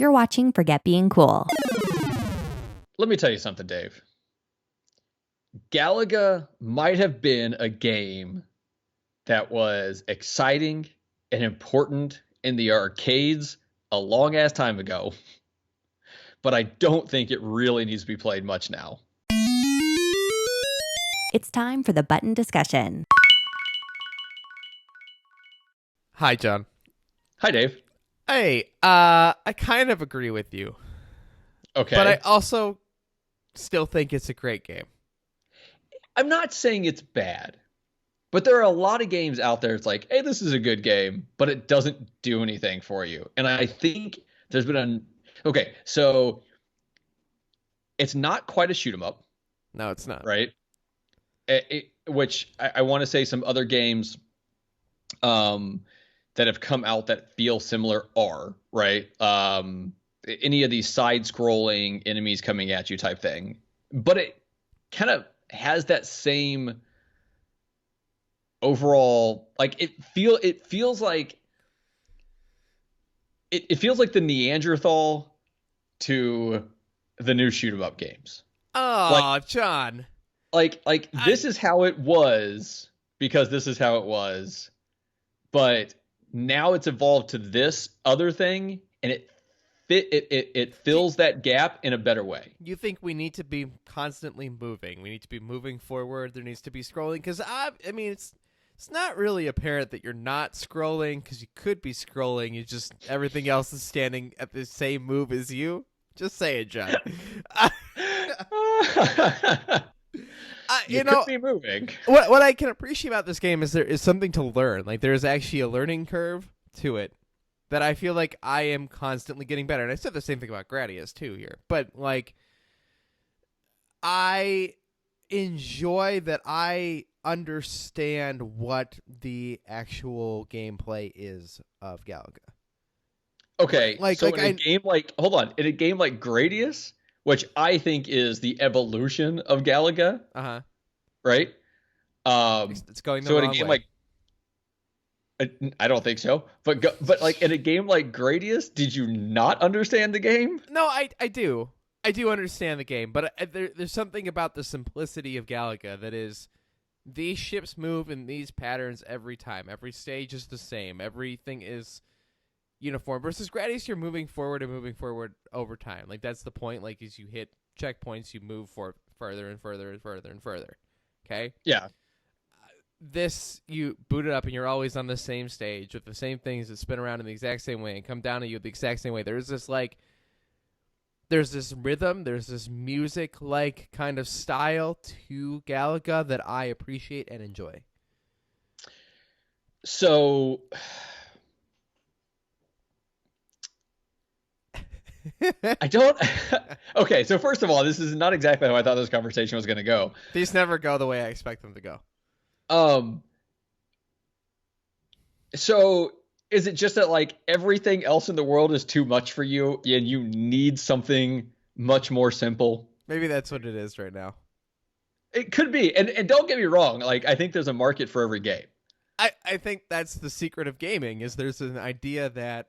You're watching Forget Being Cool. Let me tell you something, Dave. Galaga might have been a game that was exciting and important in the arcades a long ass time ago, but I don't think it really needs to be played much now. It's time for the button discussion. Hi, John. Hi, Dave. Hey, I kind of agree with you, Okay. but I also still think it's a great game. I'm not saying it's bad, but there are a lot of games out there. It's like, hey, this is a good game, but it doesn't do anything for you. And I think there's been okay, so it's not quite a shoot 'em up, No, it's not. right? Which I want to say some other games that have come out that feel similar are, right? Any of these side-scrolling enemies coming at you type thing. But it kind of has that same overall, like it feels like it feels like the Neanderthal to the new shoot 'em up games. Oh, John. Like this is how it was because this is how it was, but now it's evolved to this other thing, and it fills that gap in a better way. You think we need to be constantly moving? We need to be moving forward. There needs to be scrolling because I mean it's not really apparent that you're not scrolling because you could be scrolling. You just everything else is standing at the same move as you. Just say it, John. You could be moving. What I can appreciate about this game is there is something to learn. Like there's actually a learning curve to it that I feel like I am constantly getting better. And I said the same thing about Gradius too here. But like I enjoy that I understand what the actual gameplay is of Galaga. Okay, so in a game like in a game like Gradius, which I think is the evolution of Galaga, right? It's going the so wrong in a game way. like I don't think so, but like in a game like Gradius, did you not understand the game? No, I do. I do understand the game, but there's something about the simplicity of Galaga that is these ships move in these patterns every time. Every stage is the same. Everything is uniform. Versus Gradius, you're moving forward and moving forward over time. Like that's the point. Like as you hit checkpoints, you move further and further and further and further. Okay? Yeah. This, you boot it up and you're always on the same stage with the same things that spin around in the exact same way and come down to you the exact same way. There's this rhythm, there's this music-like kind of style to Galaga that I appreciate and enjoy. So I don't. Okay, so first of all, this is not exactly how I thought this conversation was going to go. These never go the way I expect them to go. So is it just that like everything else in the world is too much for you and you need something much more simple? Maybe that's what it is right now. It could be. And don't get me wrong, like I think there's a market for every game. I think that's the secret of gaming is there's an idea that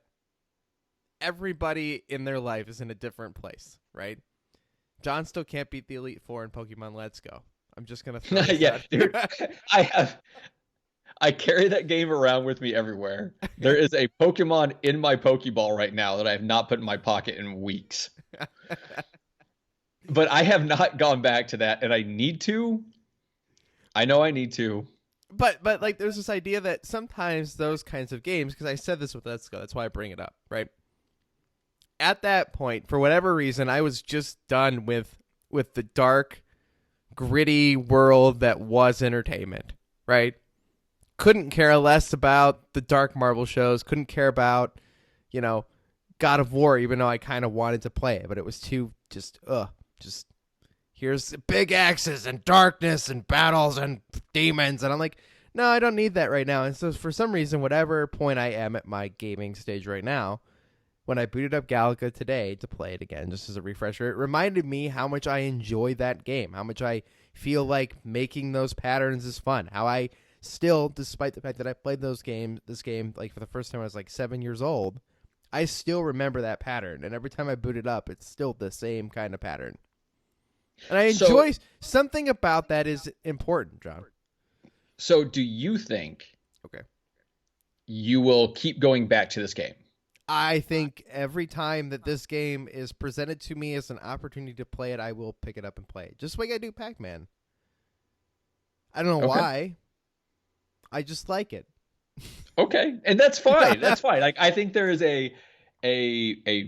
everybody in their life is in a different place, right? John still can't beat the Elite Four in Pokemon Let's Go. I'm just gonna throw this Yeah, out dude. here. I carry that game around with me everywhere. There is a Pokemon in my Pokeball right now that I have not put in my pocket in weeks. But I have not gone back to that, and I need to. I know I need to. But like there's this idea that sometimes those kinds of games, because I said this with Let's Go, that's why I bring it up, right? At that point, for whatever reason, I was just done with the dark, gritty world that was entertainment, right? Couldn't care less about the Dark Marble shows. Couldn't care about, God of War, even though I kind of wanted to play it, but it was too just here's big axes and darkness and battles and demons, and I'm like, no, I don't need that right now. And so for some reason, whatever point I am at my gaming stage right now, when I booted up Galaga today to play it again, just as a refresher, it reminded me how much I enjoy that game, how much I feel like making those patterns is fun, how I still, despite the fact that I played this game like for the first time when I was like 7 years old, I still remember that pattern, and every time I boot it up, it's still the same kind of pattern. And I enjoy something about that is important, John. So do you think Okay. you will keep going back to this game? I think every time that this game is presented to me as an opportunity to play it, I will pick it up and play it. Just like I do Pac-Man. I don't know why. I just like it. Okay, and that's fine. That's fine. Like I think there is a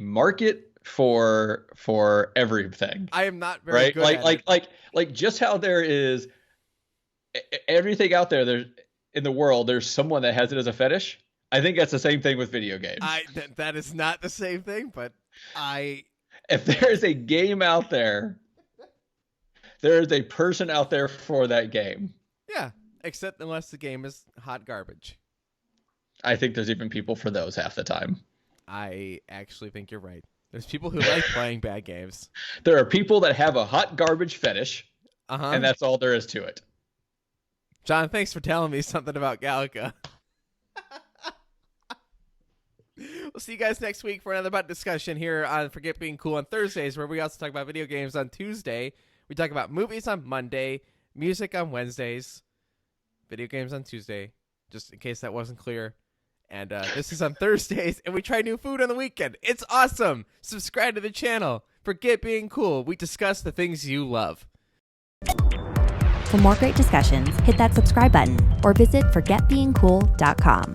market for everything. I am not very good at it. Like just how there is everything out there in the world, there's someone that has it as a fetish. I think that's the same thing with video games. That is not the same thing, but if there is a game out there, there is a person out there for that game. Yeah, except unless the game is hot garbage. I think there's even people for those half the time. I actually think you're right. There's people who like playing bad games. There are people that have a hot garbage fetish, uh-huh. and that's all there is to it. John, thanks for telling me something about Galaga. We'll see you guys next week for another button discussion here on Forget Being Cool on Thursdays, where we also talk about video games on Tuesday. We talk about movies on Monday, music on Wednesdays, video games on Tuesday, just in case that wasn't clear. And this is on Thursdays, and we try new food on the weekend. It's awesome. Subscribe to the channel. Forget Being Cool. We discuss the things you love. For more great discussions, hit that subscribe button or visit forgetbeingcool.com.